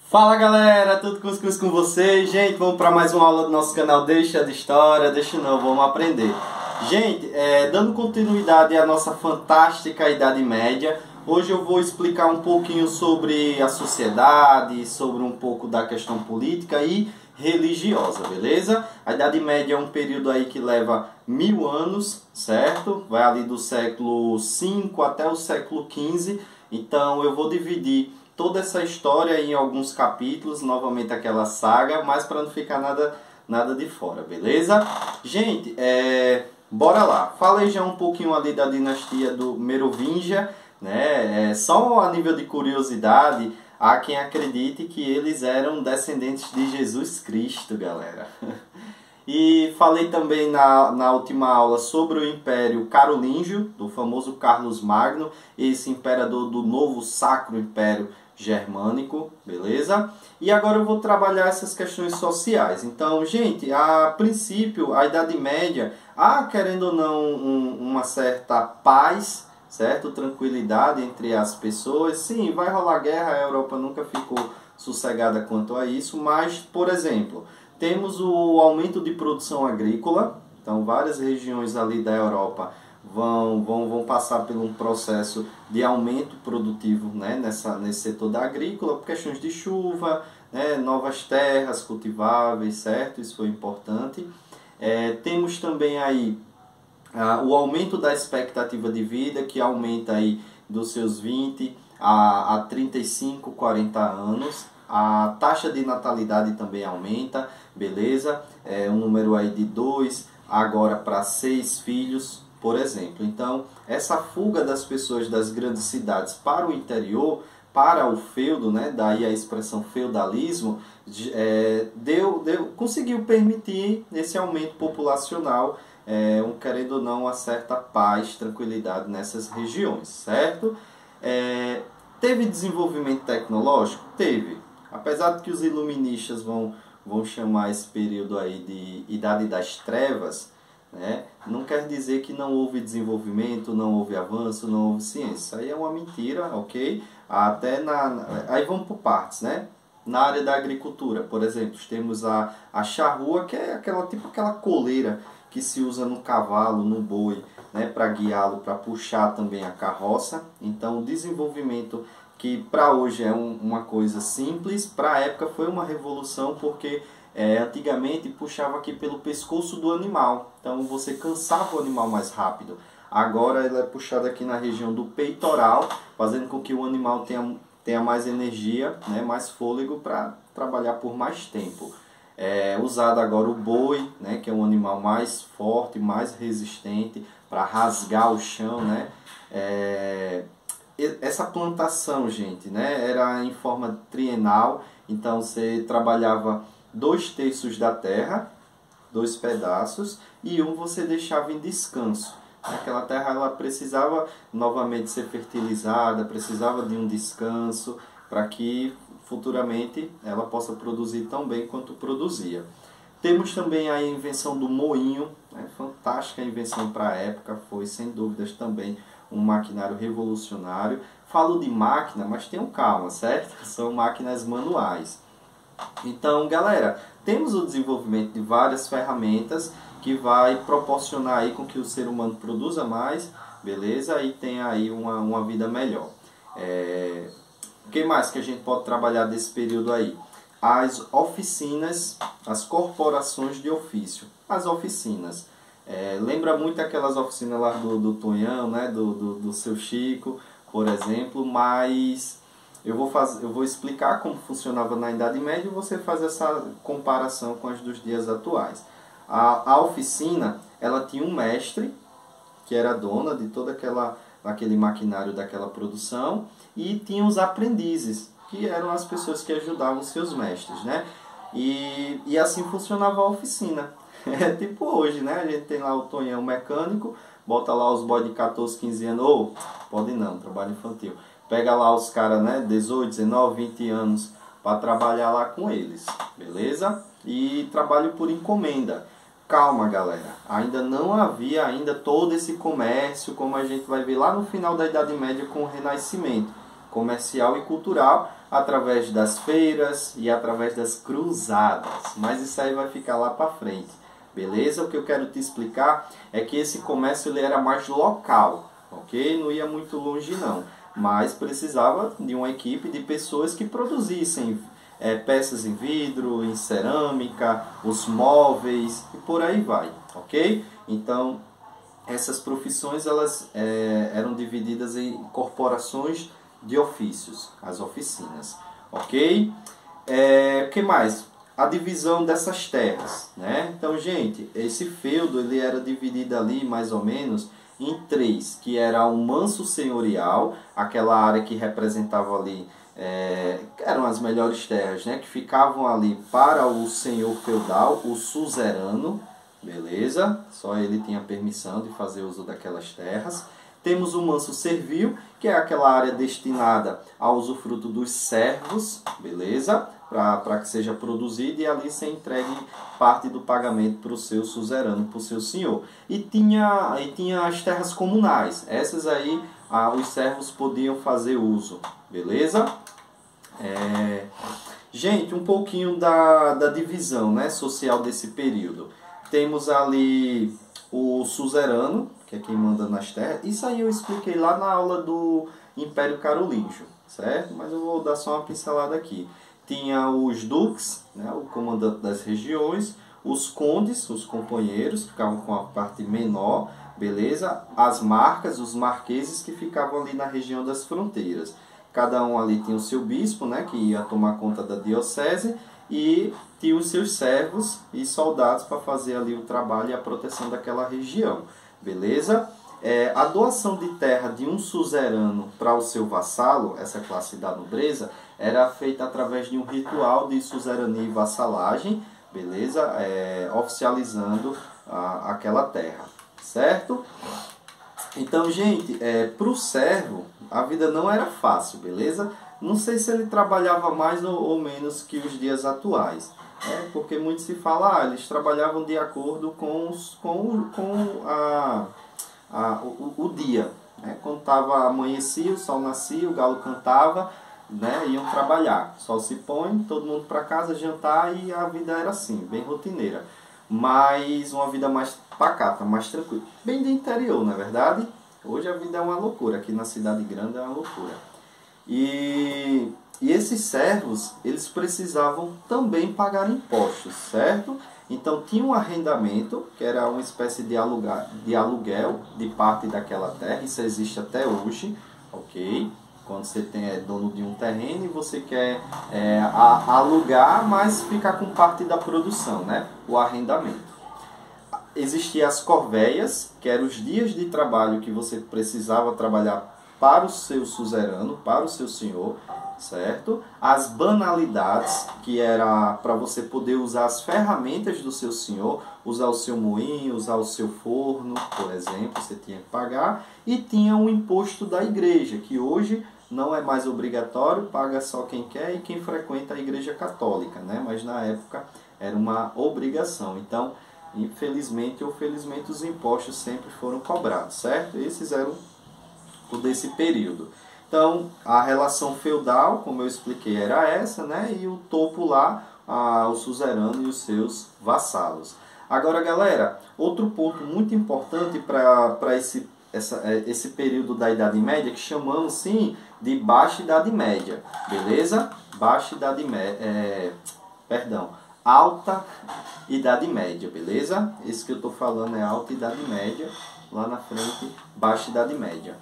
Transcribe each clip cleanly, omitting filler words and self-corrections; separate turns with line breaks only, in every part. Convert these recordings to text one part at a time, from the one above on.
Fala galera, tudo cuscuz com vocês? Gente, vamos para mais uma aula do nosso canal Deixa de História, vamos aprender. Gente, dando continuidade à nossa fantástica Idade Média, hoje eu vou explicar um pouquinho sobre a sociedade, sobre um pouco da questão política e religiosa, beleza? A Idade Média é um período aí que leva 1000 anos, certo? Vai ali do século V até o século XV, então eu vou dividir toda essa história em alguns capítulos, novamente aquela saga, mas para não ficar nada de fora, beleza? Gente, bora lá. Falei já um pouquinho ali da dinastia do Merovingia, né? Só a nível de curiosidade, há quem acredite que eles eram descendentes de Jesus Cristo, galera. E falei também na última aula sobre o Império Carolíngio, do famoso Carlos Magno, esse imperador do novo Sacro Império Germânico, beleza? E agora eu vou trabalhar essas questões sociais. Então, gente, a princípio, a Idade Média, querendo ou não, uma certa paz, certo? Tranquilidade entre as pessoas. Sim, vai rolar guerra, a Europa nunca ficou sossegada quanto a isso, mas, por exemplo, temos o aumento de produção agrícola, então várias regiões ali da Europa vão passar por um processo de aumento produtivo, né, nesse setor da agrícola, por questões de chuva, né, novas terras cultiváveis, certo? Isso foi importante. Temos também aí o aumento da expectativa de vida, que aumenta aí dos seus 20 a 35, 40 anos. A taxa de natalidade também aumenta, beleza? Um número aí de 2 agora para 6 filhos, por exemplo. Então, essa fuga das pessoas das grandes cidades para o interior, para o feudo, né? Daí a expressão feudalismo, conseguiu permitir esse aumento populacional, querendo ou não, uma certa paz, tranquilidade nessas regiões, certo? Teve desenvolvimento tecnológico? Teve. Apesar de que os iluministas vão chamar esse período aí de Idade das Trevas, né? Não quer dizer que não houve desenvolvimento, não houve avanço, não houve ciência. Isso aí é uma mentira, ok? Aí vamos por partes, né? Na área da agricultura, por exemplo, temos a charrua, que é aquela coleira que se usa no cavalo, no boi, né? Para guiá-lo, para puxar também a carroça. Então, o desenvolvimento que para hoje é uma coisa simples, para a época foi uma revolução, porque antigamente puxava aqui pelo pescoço do animal, então você cansava o animal mais rápido. Agora ele é puxado aqui na região do peitoral, fazendo com que o animal tenha mais energia, né, mais fôlego para trabalhar por mais tempo. Usado agora o boi, né, que é um animal mais forte, mais resistente para rasgar o chão, né? Essa plantação, gente, né, era em forma trienal, então você trabalhava 2/3 da terra, 2 pedaços, e você deixava em descanso. Aquela terra ela precisava novamente ser fertilizada, precisava de um descanso para que futuramente ela possa produzir tão bem quanto produzia. Temos também a invenção do moinho, né? Fantástica invenção para a época, foi sem dúvidas também um maquinário revolucionário. Falo de máquina, mas tenham calma, certo? São máquinas manuais. Então, galera, temos o desenvolvimento de várias ferramentas que vai proporcionar aí com que o ser humano produza mais, beleza? E tenha aí uma vida melhor. O que mais que a gente pode trabalhar desse período aí? As oficinas, as corporações de ofício. As oficinas. Lembra muito aquelas oficinas lá do Tonhão, né? do seu Chico, por exemplo, mas eu vou explicar como funcionava na Idade Média e você faz essa comparação com as dos dias atuais. A oficina, ela tinha um mestre, que era dona de todo aquele maquinário daquela produção, e tinha os aprendizes, que eram as pessoas que ajudavam seus mestres, né? E assim funcionava a oficina. É tipo hoje, né? A gente tem lá o Tonhão mecânico, bota lá os boys de 14, 15 anos, pode não, trabalho infantil. Pega lá os caras, né, 18, 19, 20 anos para trabalhar lá com eles, beleza? E trabalho por encomenda. Calma, galera, ainda não havia todo esse comércio como a gente vai ver lá no final da Idade Média com o Renascimento. comercial e cultural através das feiras e através das cruzadas. Mas isso aí vai ficar lá para frente, beleza? O que eu quero te explicar é que esse comércio ele era mais local, ok? Não ia muito longe não, mas precisava de uma equipe de pessoas que produzissem peças em vidro, em cerâmica, os móveis e por aí vai, ok? Então essas profissões elas eram divididas em corporações de ofícios, as oficinas, ok? O que mais? A divisão dessas terras, né? Então, gente, esse feudo ele era dividido ali mais ou menos em três, que era o manso senhorial, aquela área que representava ali, eram as melhores terras, né? Que ficavam ali para o senhor feudal, o suzerano, beleza? Só ele tinha permissão de fazer uso daquelas terras. Temos o manso servil, que é aquela área destinada ao usufruto dos servos, beleza? Para que seja produzido e ali se entregue parte do pagamento para o seu suzerano, para o seu senhor. E tinha as terras comunais, essas aí os servos podiam fazer uso, beleza? Gente, um pouquinho da divisão, né, social desse período. Temos ali o suzerano, que é quem manda nas terras. Isso aí eu expliquei lá na aula do Império Carolíngio, certo? Mas eu vou dar só uma pincelada aqui. Tinha os duques, né, o comandante das regiões, os condes, os companheiros, que ficavam com a parte menor, beleza? As marcas, os marqueses, que ficavam ali na região das fronteiras. Cada um ali tinha o seu bispo, né, que ia tomar conta da diocese, e tinha os seus servos e soldados para fazer ali o trabalho e a proteção daquela região, beleza? A doação de terra de um suzerano para o seu vassalo, essa classe da nobreza, era feita através de um ritual de suzerania e vassalagem, beleza? Oficializando aquela terra, certo? Então, gente, para o servo, a vida não era fácil, beleza? Não sei se ele trabalhava mais ou menos que os dias atuais, porque muito se fala, eles trabalhavam de acordo com o dia, né? Quando amanhecia, o sol nascia, o galo cantava, né? Iam trabalhar, o sol se põe, todo mundo para casa jantar e a vida era assim, bem rotineira, mas uma vida mais pacata, mais tranquila, bem de interior, não é verdade? Hoje a vida é uma loucura, aqui na cidade grande é uma loucura. E esses servos, eles precisavam também pagar impostos, certo? Então tinha um arrendamento, que era uma espécie de aluguel de parte daquela terra, isso existe até hoje, ok? Quando você é dono de um terreno e você quer alugar, mas ficar com parte da produção, né? O arrendamento. Existiam as corveias, que eram os dias de trabalho que você precisava trabalhar para o seu suzerano, para o seu senhor, certo? As banalidades, que era para você poder usar as ferramentas do seu senhor, usar o seu moinho, usar o seu forno, por exemplo, você tinha que pagar. E tinha o imposto da igreja, que hoje não é mais obrigatório, paga só quem quer e quem frequenta a igreja católica, né? Mas na época era uma obrigação. Então, infelizmente ou felizmente, os impostos sempre foram cobrados, certo? Esses eram desse período. Então, a relação feudal, como eu expliquei, era essa, né? E o topo lá, o suzerano e os seus vassalos. Agora, galera, outro ponto muito importante para esse período da Idade Média, que chamamos, sim, de Baixa Idade Média, beleza? Alta Idade Média, beleza? Esse que eu estou falando é Alta Idade Média, lá na frente, Baixa Idade Média.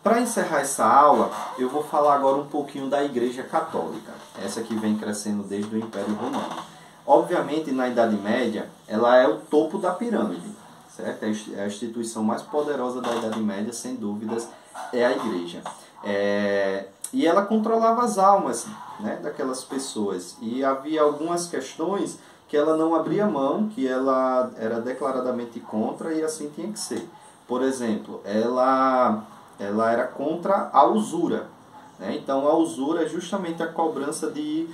Para encerrar essa aula, eu vou falar agora um pouquinho da Igreja Católica, essa que vem crescendo desde o Império Romano. Obviamente, na Idade Média, ela é o topo da pirâmide, certo? É a instituição mais poderosa da Idade Média, sem dúvidas, é a Igreja. E ela controlava as almas, né, daquelas pessoas. E havia algumas questões que ela não abria mão, que ela era declaradamente contra e assim tinha que ser. Por exemplo, ela era contra a usura, né? Então a usura é justamente a cobrança de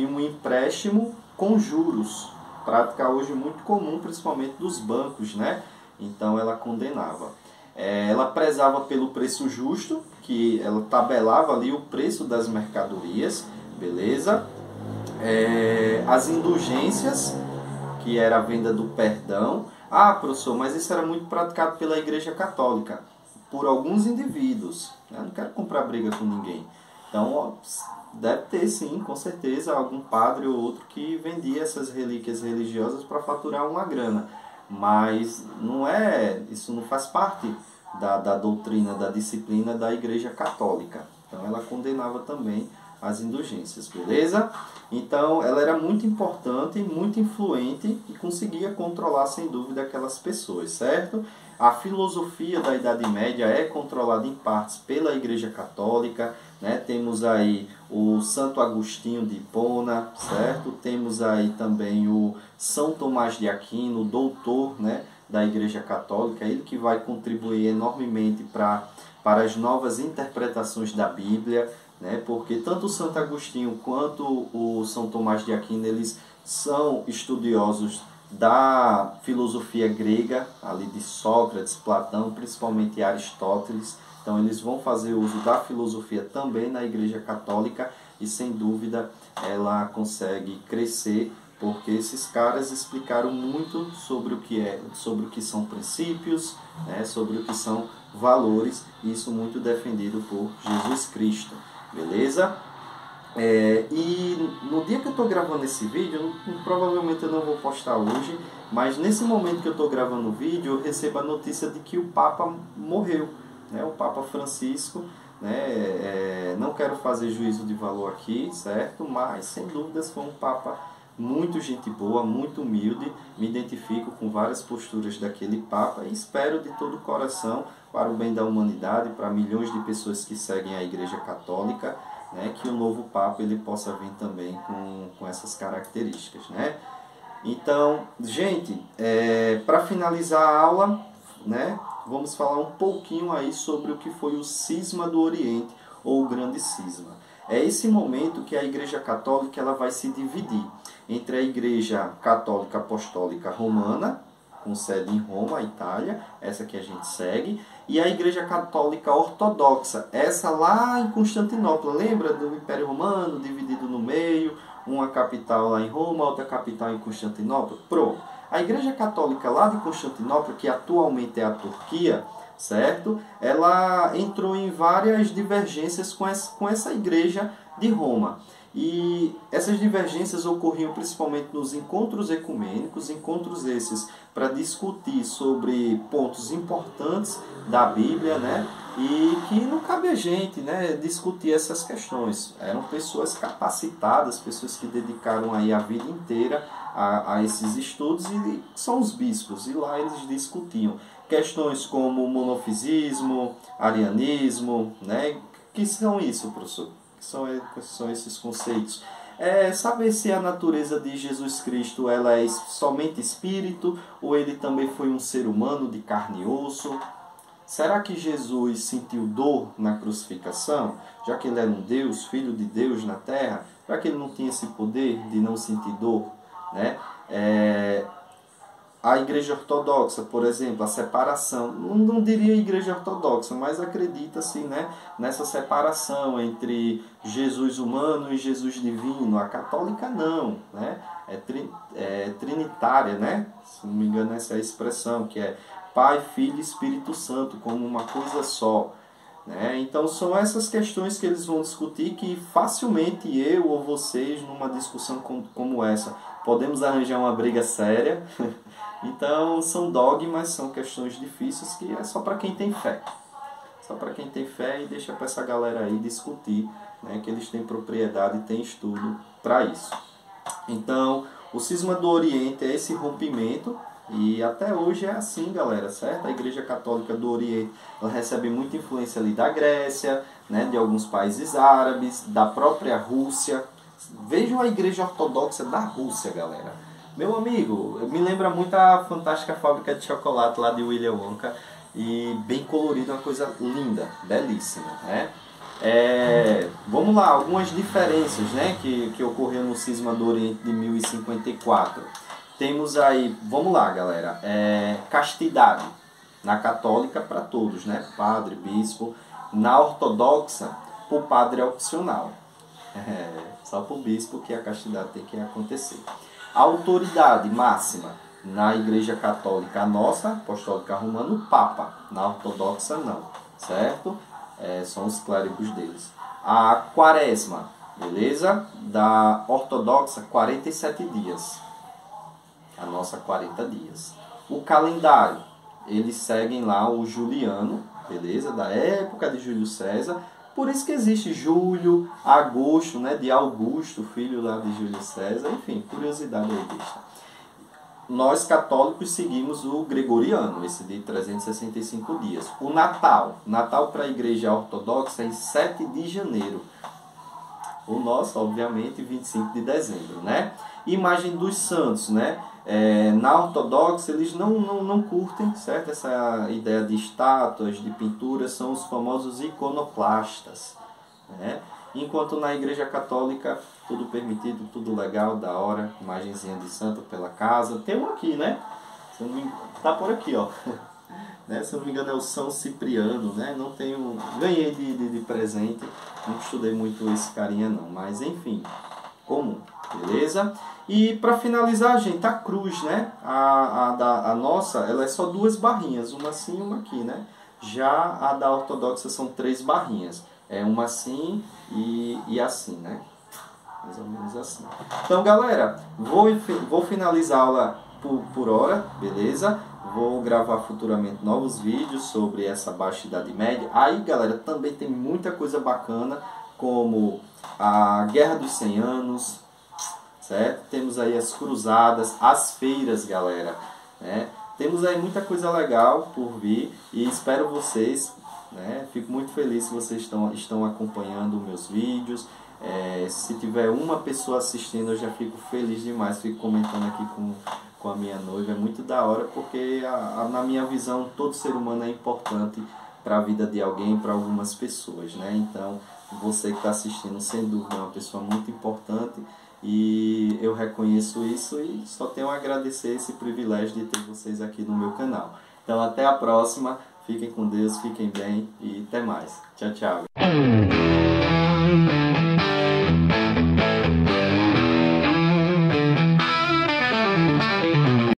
um empréstimo com juros, prática hoje muito comum, principalmente dos bancos, né? Então ela condenava. Ela prezava pelo preço justo, que ela tabelava ali o preço das mercadorias, beleza? As indulgências, que era a venda do perdão. Ah, professor, mas isso era muito praticado pela Igreja Católica, por alguns indivíduos. Eu não quero comprar briga com ninguém. Então, ó, deve ter sim, com certeza, algum padre ou outro que vendia essas relíquias religiosas para faturar uma grana. Mas isso não faz parte da doutrina, da disciplina da Igreja Católica. Então ela condenava também as indulgências, beleza? Então ela era muito importante, muito influente e conseguia controlar sem dúvida aquelas pessoas, certo? A filosofia da Idade Média é controlada em partes pela Igreja Católica, né? Temos aí o Santo Agostinho de Hipona, certo? Temos aí também o São Tomás de Aquino, doutor, né, da Igreja Católica, ele que vai contribuir enormemente para as novas interpretações da Bíblia, né? Porque tanto o Santo Agostinho quanto o São Tomás de Aquino, eles são estudiosos da filosofia grega, ali de Sócrates, Platão, principalmente Aristóteles. Então eles vão fazer uso da filosofia também na Igreja Católica e sem dúvida ela consegue crescer, porque esses caras explicaram muito sobre o que são princípios, né, sobre o que são valores, isso muito defendido por Jesus Cristo, beleza? E no dia que eu estou gravando esse vídeo, provavelmente eu não vou postar hoje, mas nesse momento que eu estou gravando o vídeo, eu recebo a notícia de que o Papa morreu, né, o Papa Francisco, né? Não quero fazer juízo de valor aqui, certo? Mas sem dúvidas foi um Papa muito gente boa, muito humilde. Me identifico com várias posturas daquele Papa e espero de todo o coração, para o bem da humanidade, para milhões de pessoas que seguem a Igreja Católica, né, que o novo Papa ele possa vir também com essas características, né? Então, gente, para finalizar a aula, né, vamos falar um pouquinho aí sobre o que foi o Cisma do Oriente, ou o Grande Cisma. É esse momento que a Igreja Católica ela vai se dividir entre a Igreja Católica Apostólica Romana, com sede em Roma, Itália, essa que a gente segue, e a Igreja Católica Ortodoxa, essa lá em Constantinopla. Lembra do Império Romano, dividido no meio, uma capital lá em Roma, outra capital em Constantinopla? Pronto. A Igreja Católica lá de Constantinopla, que atualmente é a Turquia, certo? Ela entrou em várias divergências com essa Igreja de Roma. E essas divergências ocorriam principalmente nos encontros ecumênicos, encontros esses para discutir sobre pontos importantes da Bíblia, né? E que não cabe a gente, né, discutir essas questões. Eram pessoas capacitadas, pessoas que dedicaram aí a vida inteira a esses estudos, e são os bispos, e lá eles discutiam questões como monofisismo, arianismo, né? Que são isso, professor? Que são esses conceitos? Saber se a natureza de Jesus Cristo ela é somente espírito, ou ele também foi um ser humano de carne e osso. Será que Jesus sentiu dor na crucificação, já que ele era um Deus, filho de Deus na terra? Será que ele não tinha esse poder de não sentir dor, né? A Igreja Ortodoxa, por exemplo, a separação, não diria Igreja Ortodoxa, mas acredita-se, né, nessa separação entre Jesus humano e Jesus divino. A católica não, né? É trinitária, né? Se não me engano essa é a expressão, que é Pai, Filho e Espírito Santo, como uma coisa só, né? Então são essas questões que eles vão discutir, que facilmente eu ou vocês, numa discussão como essa, podemos arranjar uma briga séria. Então são dogmas, são questões difíceis que é só para quem tem fé. Só para quem tem fé, e deixa para essa galera aí discutir, né, que eles têm propriedade e têm estudo para isso. Então, o Cisma do Oriente é esse rompimento, e até hoje é assim, galera, certo? A Igreja Católica do Oriente ela recebe muita influência ali da Grécia, né, de alguns países árabes, da própria Rússia. Vejam a Igreja Ortodoxa da Rússia, galera. Meu amigo, me lembra muito a Fantástica Fábrica de Chocolate lá de Willy Wonka, e bem colorido, uma coisa linda, belíssima, né? Vamos lá, algumas diferenças, né, que ocorreram no Cisma do Oriente de 1054. Temos aí, vamos lá, galera, castidade. Na católica, para todos, né? Padre, bispo. Na ortodoxa, o padre é opcional. Só para o bispo que a castidade tem que acontecer. A autoridade máxima na Igreja Católica, a nossa, Apostólica Romana, o Papa. Na ortodoxa, não. Certo? São os clérigos deles. A quaresma, beleza? Da ortodoxa, 47 dias. A nossa, 40 dias. O calendário, eles seguem lá o juliano, beleza? Da época de Júlio César. Por isso que existe julho, agosto, né? De Augusto, filho lá de Júlio César. Enfim, curiosidade aí besta. Nós católicos seguimos o gregoriano, esse de 365 dias. O Natal para a igreja ortodoxa é em 7 de janeiro. O nosso, obviamente, 25 de dezembro, né? Imagem dos santos, né? Na ortodoxa eles não curtem, certo? Essa ideia de estátuas, de pinturas, são os famosos iconoclastas, né? Enquanto na igreja católica tudo permitido, tudo legal, da hora, imagenzinha de santo pela casa. Tem um aqui, né? Se eu não me engano, tá por aqui, ó. Né? Se eu não me engano é o São Cipriano, né? Não tenho, ganhei de presente, não estudei muito esse carinha não, mas enfim, comum, beleza? E para finalizar, gente, a cruz, né? A nossa, ela é só 2 barrinhas, uma assim e uma aqui, né? Já a da ortodoxa são 3 barrinhas, uma assim e assim, né? Mais ou menos assim. Então, galera, vou finalizar a aula por hora, beleza? Vou gravar futuramente novos vídeos sobre essa Baixa Idade Média. Aí, galera, também tem muita coisa bacana, como a Guerra dos 100 Anos, certo? Temos aí as cruzadas, as feiras, galera, né? Temos aí muita coisa legal por vir e espero vocês, né? Fico muito feliz se vocês estão acompanhando meus vídeos. Se tiver uma pessoa assistindo, eu já fico feliz demais. Fico comentando aqui com a minha noiva. É muito da hora, porque na minha visão todo ser humano é importante para a vida de alguém, para algumas pessoas, né? Então você que está assistindo, sem dúvida, é uma pessoa muito importante e eu reconheço isso e só tenho a agradecer esse privilégio de ter vocês aqui no meu canal. Então até a próxima, fiquem com Deus, fiquem bem e até mais. Tchau, tchau.